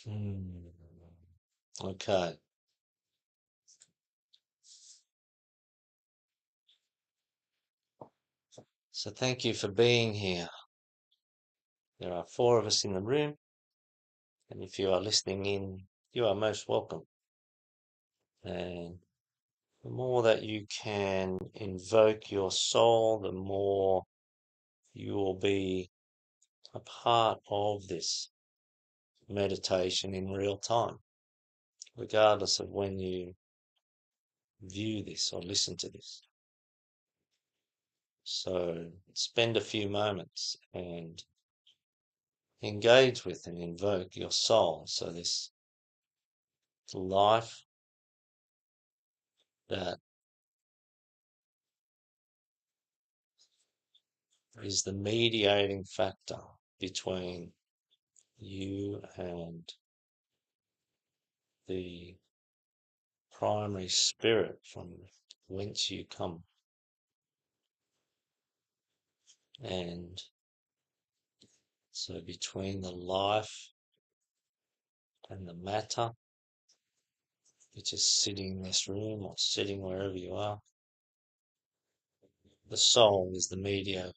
Hmm. Okay. So thank you for being here. There are four of us in the room, and if you are listening in, you are most welcome. And the more that you can invoke your soul, the more you will be a part of this meditation in real time, regardless of when you view this or listen to this. So spend a few moments and engage with and invoke your soul. So this life that is the mediating factor between you and the primary spirit from whence you come. And so between the life and the matter, which is sitting in this room or sitting wherever you are, the soul is the mediator,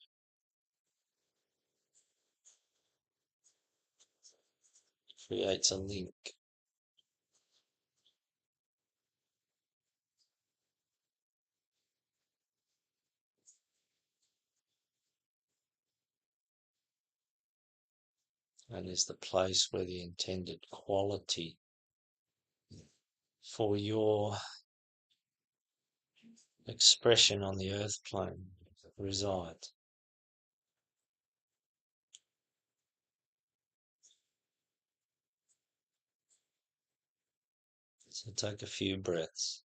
creates a link. And is the place where the intended quality for your expression on the earth plane resides. So take a few breaths.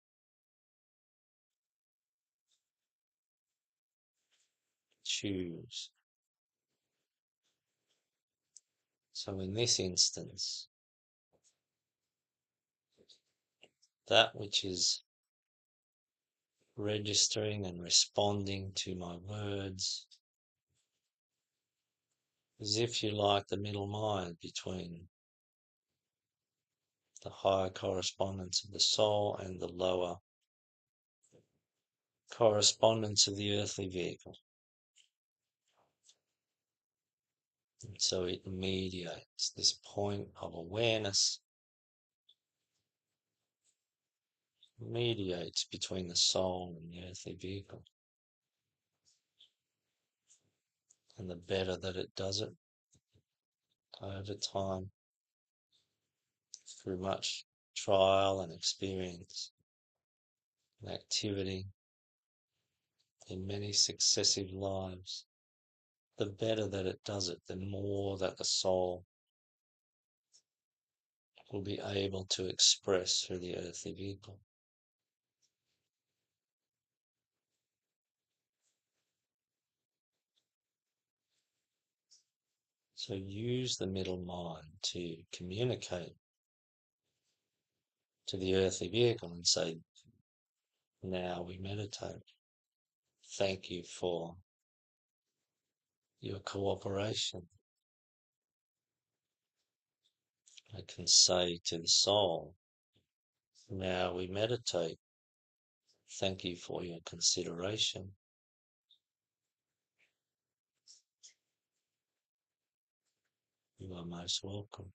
Choose. So in this instance, that which is registering and responding to my words is, if you like, the middle mind between the higher correspondence of the soul and the lower correspondence of the earthly vehicle. And so it mediates this point of awareness, mediates between the soul and the earthly vehicle. And the better that it does it over time, through much trial and experience and activity in many successive lives, the better that it does it, the more that the soul will be able to express through the earthly vehicle. So use the middle mind to communicate to the earthly vehicle and say, now we meditate. Thank you for your cooperation. I can say to the soul, now we meditate. Thank you for your consideration. You are most welcome.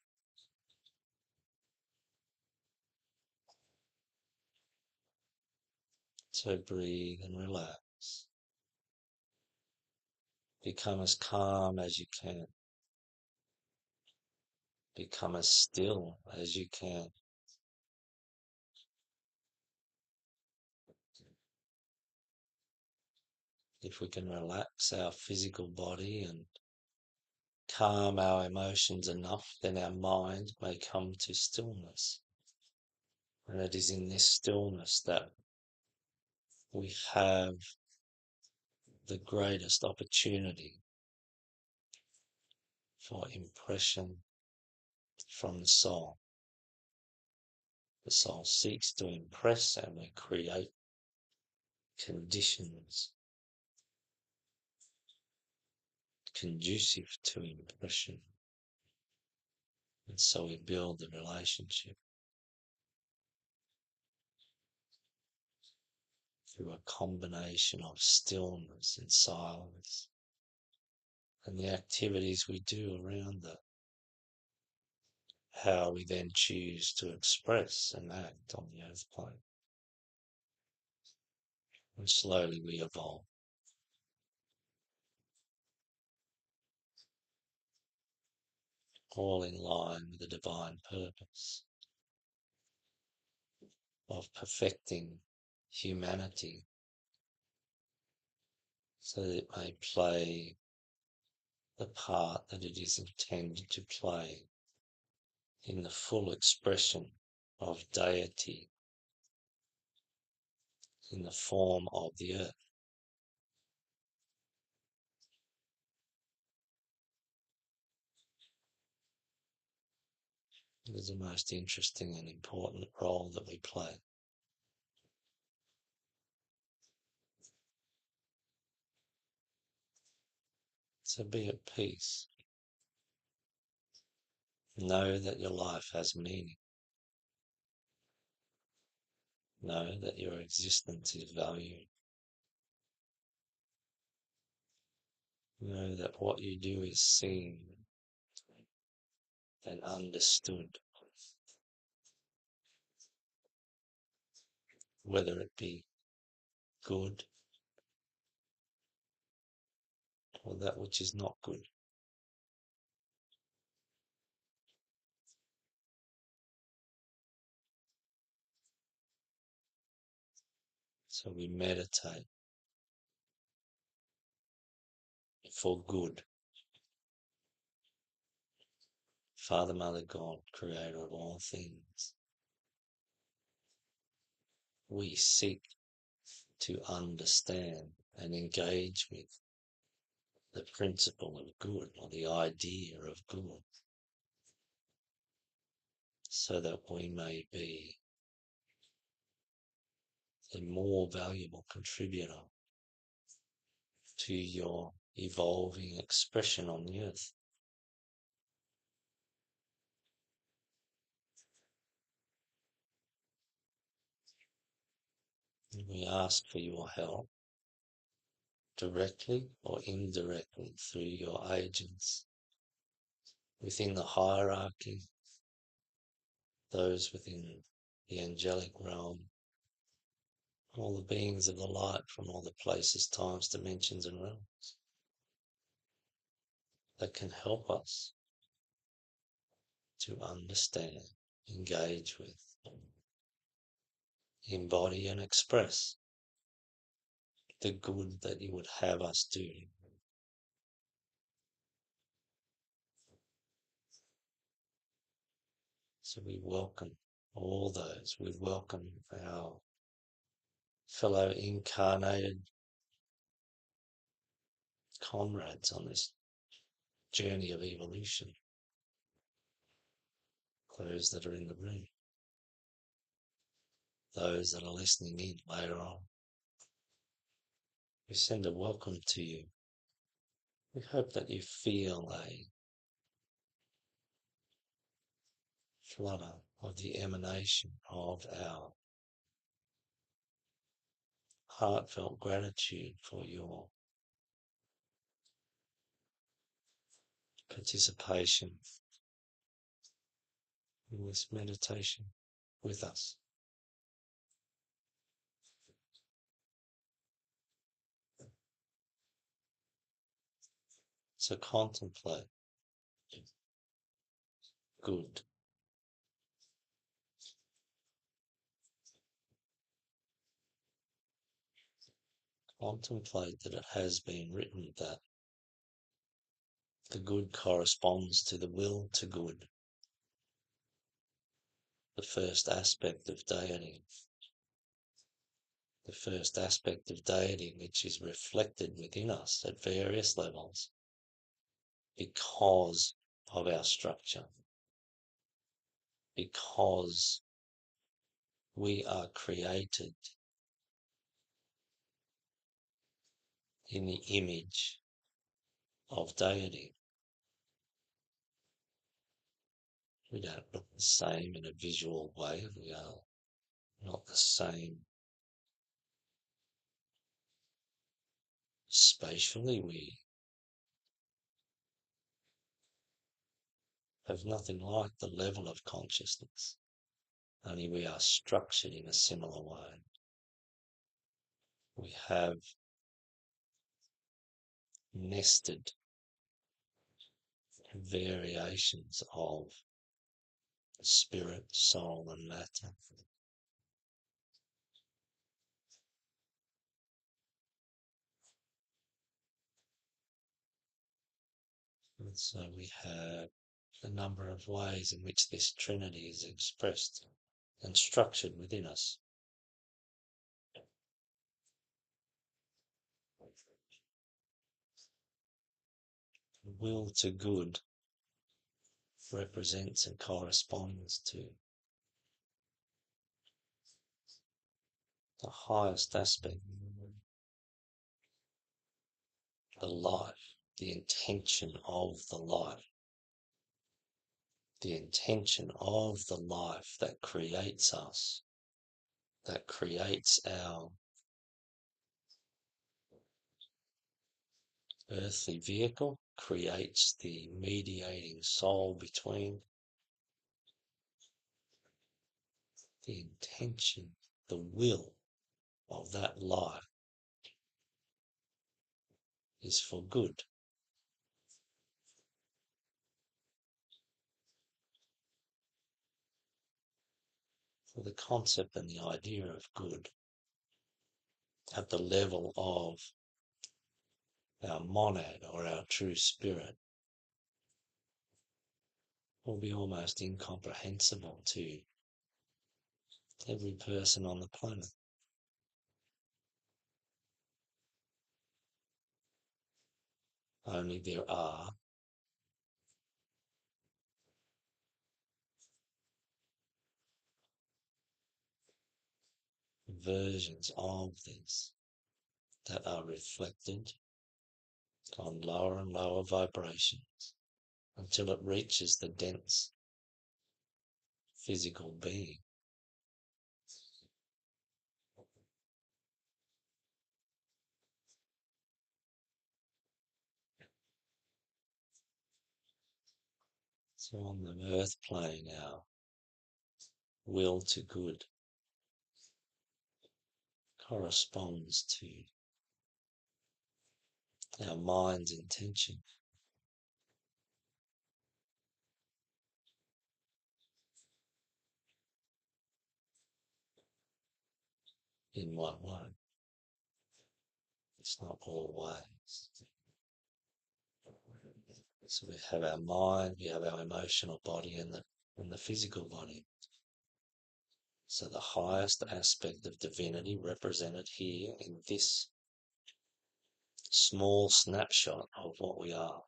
So breathe and relax. Become as calm as you can. Become as still as you can. If we can relax our physical body and calm our emotions enough, then our mind may come to stillness. And it is in this stillness that we have the greatest opportunity for impression from the soul. The soul seeks to impress, and we create conditions conducive to impression. And so we build the relationship through a combination of stillness and silence and the activities we do around that. How we then choose to express and act on the earth plane. And slowly we evolve. All in line with the divine purpose of perfecting humanity so that it may play the part that it is intended to play in the full expression of deity in the form of the earth. It is the most interesting and important role that we play. So be at peace. Know that your life has meaning. Know that your existence is valued. Know that what you do is seen and understood, whether it be good or that which is not good. So we meditate for good. Father, Mother, God, creator of all things, we seek to understand and engage with the principle of good or the idea of good so that we may be a more valuable contributor to your evolving expression on the earth. We ask for your help, directly or indirectly, through your agents within the hierarchy, those within the angelic realm, all the beings of the light from all the places, times, dimensions, and realms that can help us to understand, engage with, embody, and express the good that you would have us do. So we welcome all those. We welcome our fellow incarnated comrades on this journey of evolution, those that are in the room, those that are listening in later on. We send a welcome to you. We hope that you feel a flutter of the emanation of our heartfelt gratitude for your participation in this meditation with us. So contemplate good. Contemplate that it has been written that the good corresponds to the will to good, the first aspect of deity. The first aspect of deity which is reflected within us at various levels because of our structure, because we are created in the image of deity. We don't look the same in a visual way. We are not the same spatially. We have nothing like the level of consciousness, only we are structured in a similar way. We have nested variations of spirit, soul, and matter. And so we have a number of ways in which this Trinity is expressed and structured within us. Will to good represents and corresponds to the highest aspect, the life, the intention of the life, the intention of the life that creates us, that creates our earthly vehicle, creates the mediating soul between. The intention, the will of that life is for good. For the concept and the idea of good at the level of our monad or our true spirit will be almost incomprehensible to every person on the planet. Only there are versions of this that are reflected on lower and lower vibrations until it reaches the dense physical being. So on the earth plane, our will to good corresponds to our mind's intention. In what way? It's not always. So we have our mind, we have our emotional body, and the physical body. So the highest aspect of divinity represented here in this small snapshot of what we are.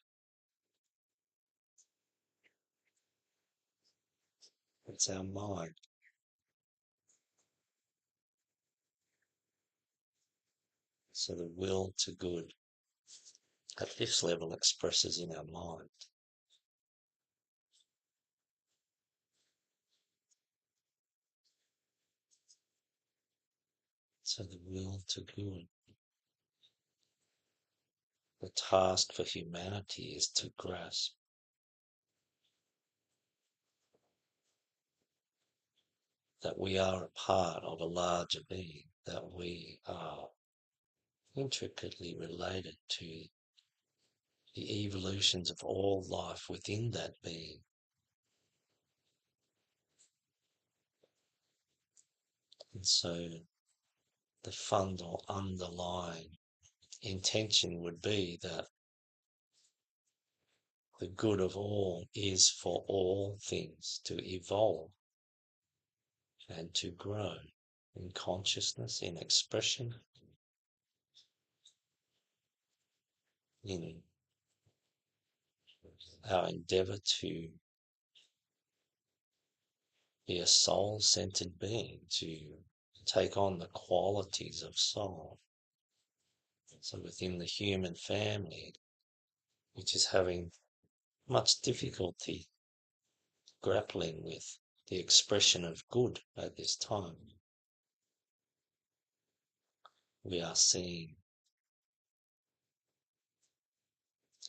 It's our mind. So the will to good at this level expresses in our mind. So the will to good. The task for humanity is to grasp that we are a part of a larger being, that we are intricately related to the evolutions of all life within that being. And so the fundamental underlying intention would be that the good of all is for all things to evolve and to grow in consciousness, in expression, in our endeavor to be a soul-centered being, to take on the qualities of soul. So within the human family, which is having much difficulty grappling with the expression of good at this time. We are seeing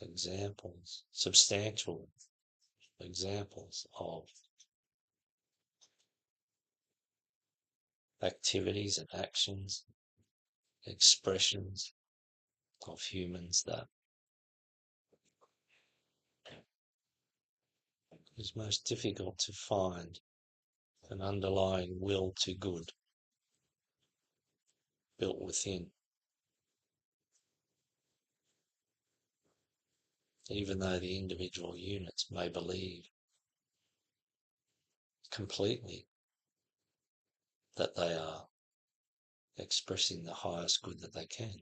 examples, substantial examples of activities and actions, expressions of humans that is most difficult to find an underlying will to good built within, even though the individual units may believe completely that they are expressing the highest good that they can.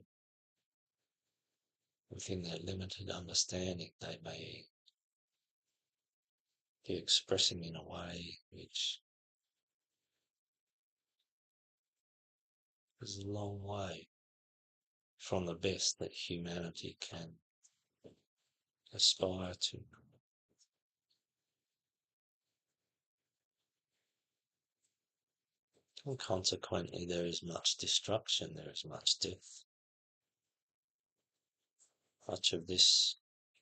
Within their limited understanding, they may be expressing in a way which is a long way from the best that humanity can aspire to. And consequently, there is much destruction, there is much death. Much of this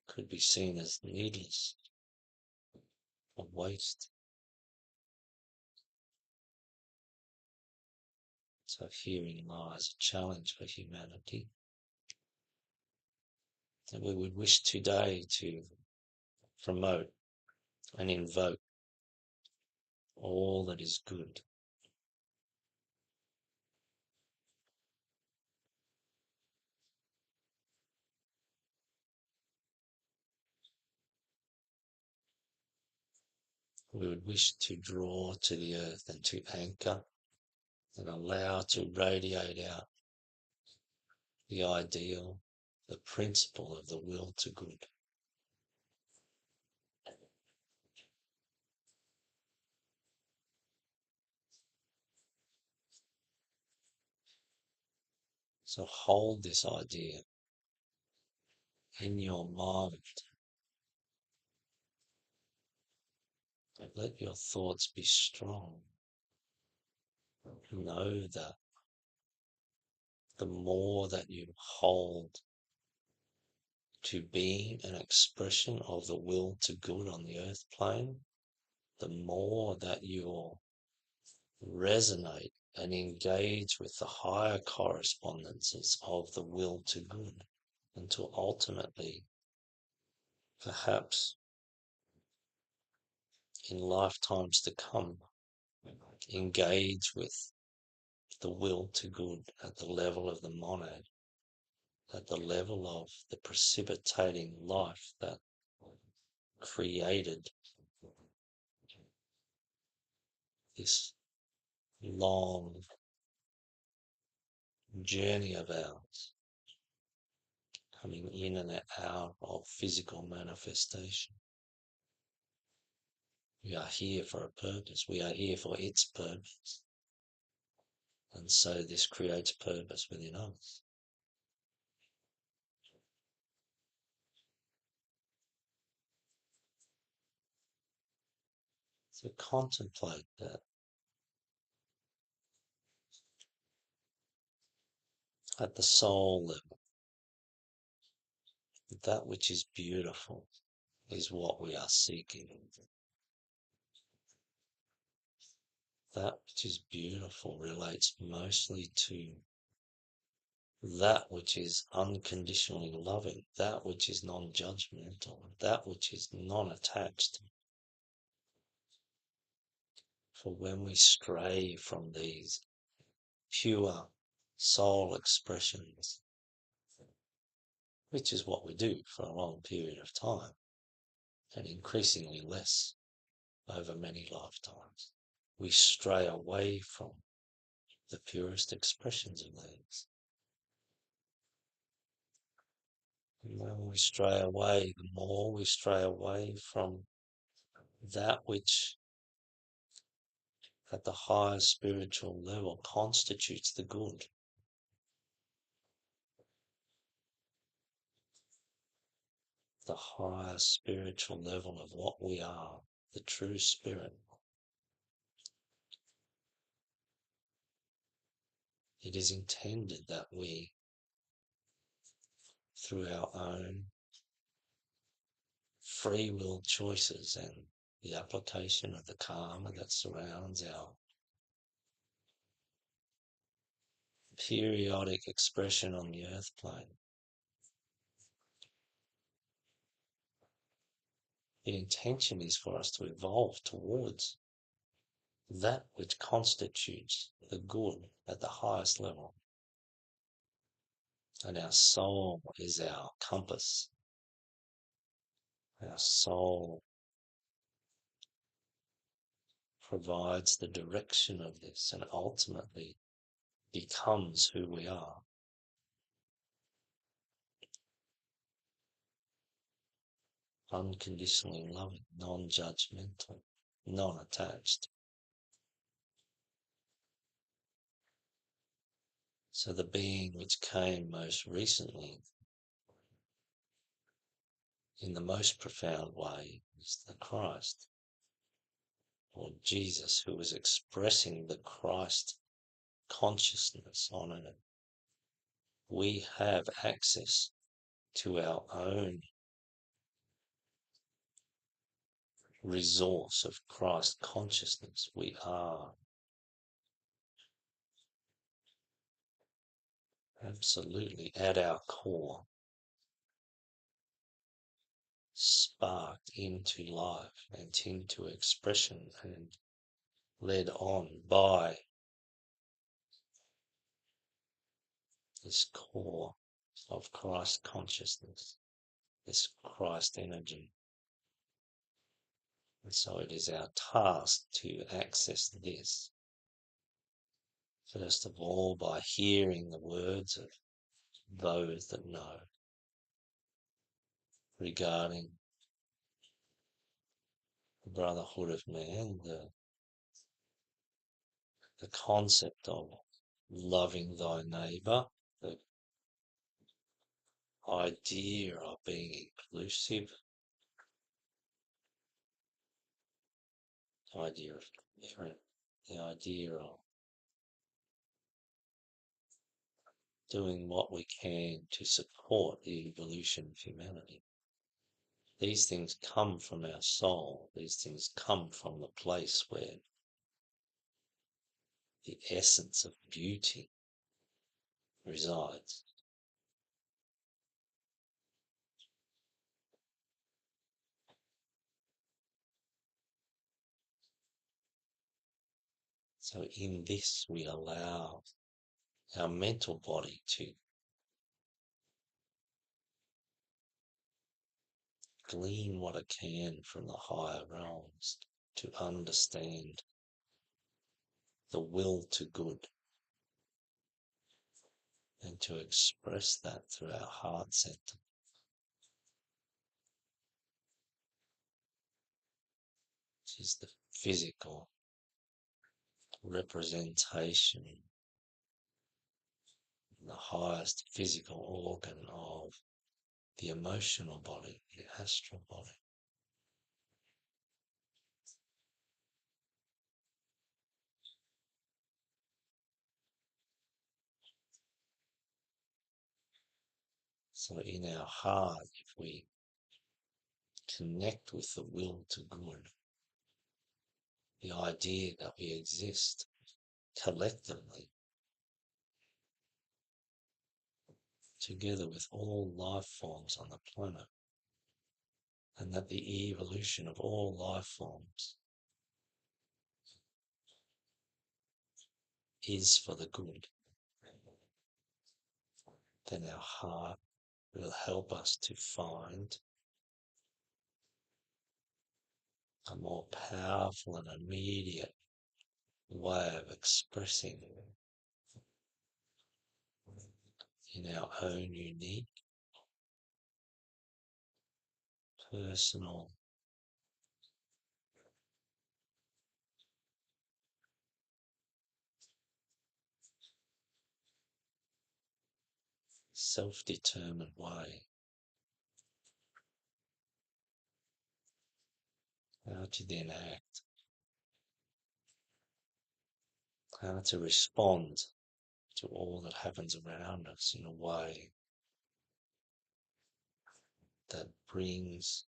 could be seen as needless, a waste. So herein lies a challenge for humanity that we would wish today to promote and invoke all that is good. We would wish to draw to the earth and to anchor and allow to radiate out the ideal, the principle of the will to good. So hold this idea in your mind. Let your thoughts be strong. Know that the more that you hold to being an expression of the will to good on the earth plane, the more that you'll resonate and engage with the higher correspondences of the will to good, until ultimately, perhaps in lifetimes to come, engage with the will to good at the level of the monad, at the level of the precipitating life that created this long journey of ours, coming in and out of physical manifestation. We are here for a purpose. We are here for its purpose. And so this creates purpose within us. So contemplate that. At the soul level, that which is beautiful is what we are seeking. That which is beautiful relates mostly to that which is unconditionally loving, that which is non-judgmental, that which is non-attached. For when we stray from these pure soul expressions, which is what we do for a long period of time, and increasingly less over many lifetimes, we stray away from the purest expressions of these. And when we stray away, the more we stray away from that which at the highest spiritual level constitutes the good, the highest spiritual level of what we are, the true spirit. It is intended that we, through our own free will choices and the application of the karma that surrounds our periodic expression on the earth plane, the intention is for us to evolve towards that which constitutes the good at the highest level. And our soul is our compass. Our soul provides the direction of this and ultimately becomes who we are. Unconditionally loving, non-judgmental, non-attached. So the being which came most recently in the most profound way is the Christ, or Jesus, who was expressing the Christ consciousness on earth. We have access to our own resource of Christ consciousness. We are absolutely at our core sparked into life and into expression and led on by this core of Christ consciousness, this Christ energy. And so it is our task to access this, first of all, by hearing the words of those that know regarding the brotherhood of man, the concept of loving thy neighbour, the idea of being inclusive, the idea of caring, the idea of doing what we can to support the evolution of humanity. These things come from our soul. These things come from the place where the essence of beauty resides. So in this we allow our mental body to glean what it can from the higher realms, to understand the will to good, and to express that through our heart center, which is the physical representation, the highest physical organ of the emotional body, the astral body. So in our heart, if we connect with the will to good, the idea that we exist collectively, together with all life forms on the planet, and that the evolution of all life forms is for the good, then our heart will help us to find a more powerful and immediate way of expressing in our own unique, personal, self-determined way how to then act, how to respond to all that happens around us in a way that brings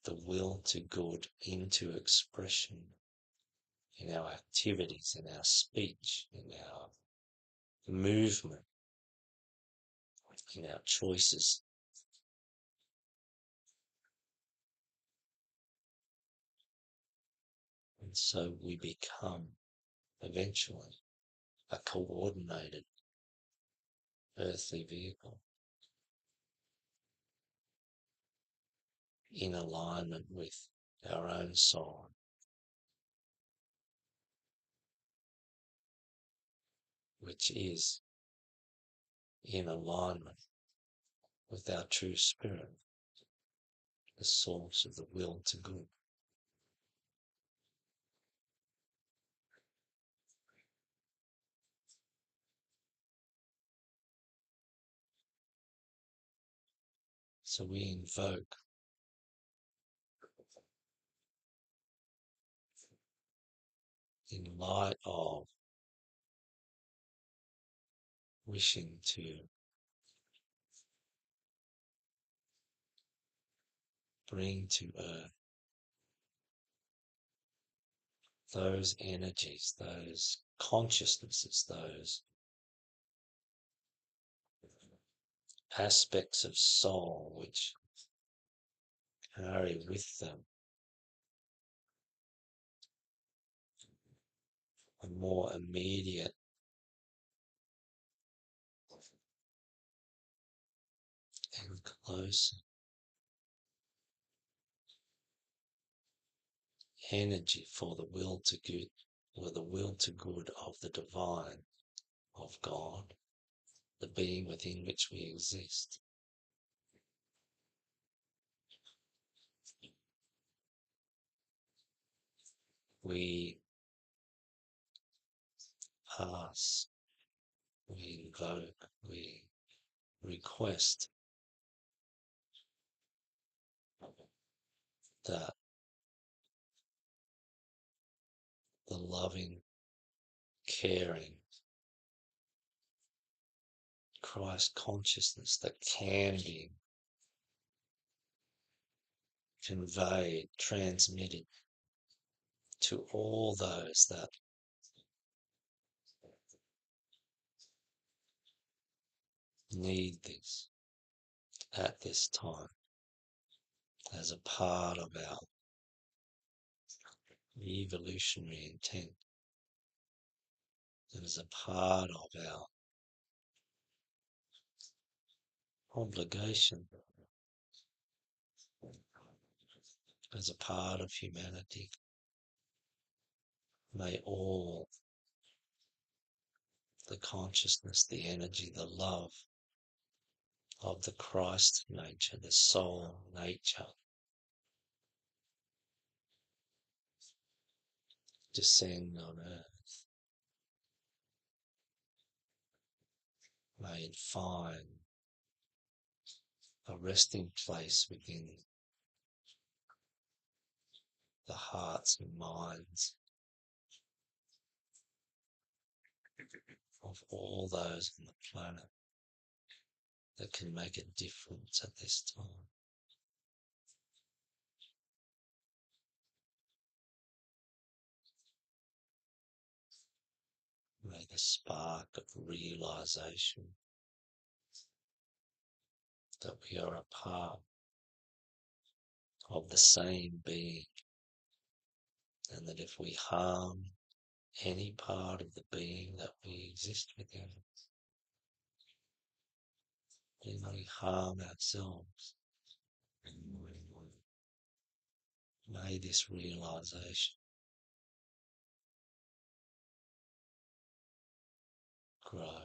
the will to good into expression in our activities, in our speech, in our movement, in our choices. And so we become eventually a coordinated earthly vehicle in alignment with our own soul, which is in alignment with our true spirit, the source of the will to good. So we invoke in light of wishing to bring to earth those energies, those consciousnesses, those aspects of soul which carry with them a more immediate and close energy for the will to good, or the will to good of the divine, of God, the being within which we exist. We ask, we invoke, we request that the loving, caring Christ consciousness that can be conveyed, transmitted to all those that need this at this time as a part of our evolutionary intent and as a part of our obligation as a part of humanity. May all the consciousness, the energy, the love of the Christ nature, the soul nature, descend on earth. May it find a resting place within the hearts and minds of all those on the planet that can make a difference at this time. May the spark of realization that we are a part of the same being, and that if we harm any part of the being that we exist within, then we harm ourselves. May this realization grow.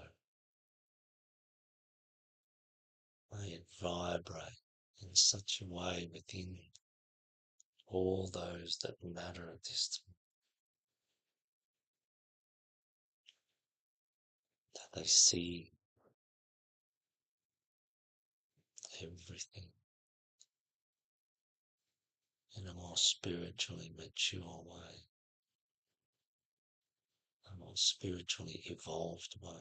May it vibrate in such a way within all those that matter at this time, that they see everything in a more spiritually mature way, a more spiritually evolved way.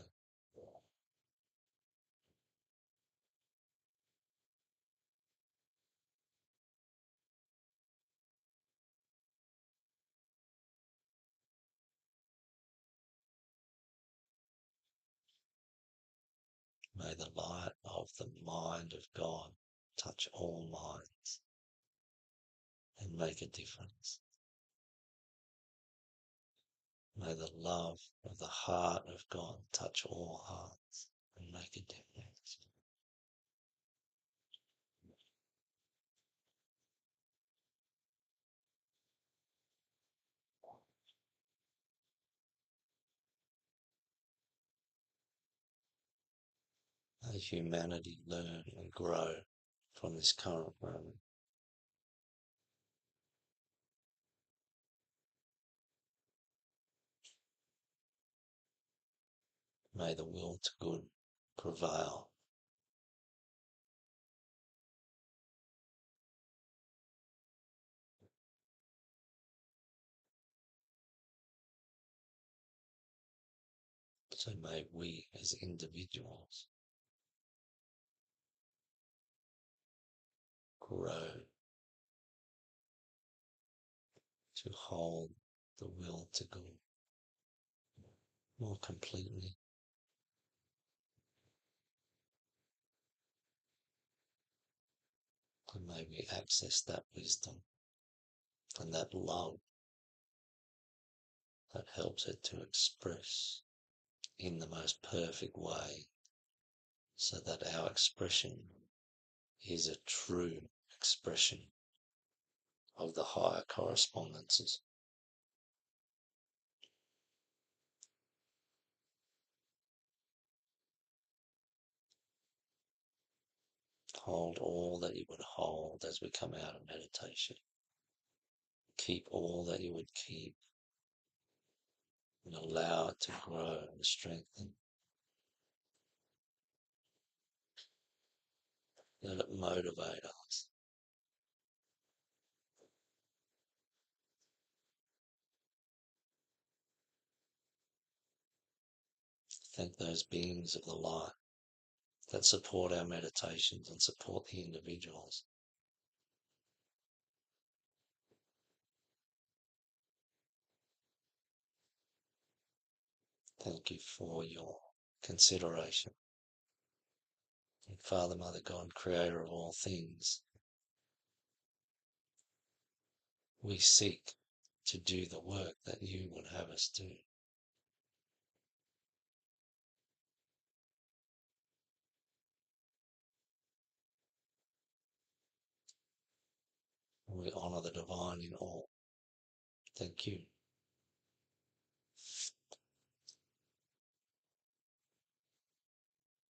May the light of the mind of God touch all minds and make a difference. May the love of the heart of God touch all hearts and make a difference. May humanity learn and grow from this current moment. May the will to good prevail. So may we as individuals grow to hold the will to good more completely. And may we access that wisdom and that love that helps it to express in the most perfect way, so that our expression is a true expression of the higher correspondences. Hold all that you would hold as we come out of meditation. Keep all that you would keep and allow it to grow and strengthen. Let it motivate us. Thank those beings of the light that support our meditations and support the individuals. Thank you for your consideration. And Father, Mother God, Creator of all things, we seek to do the work that you would have us do. We honour the divine in all. Thank you.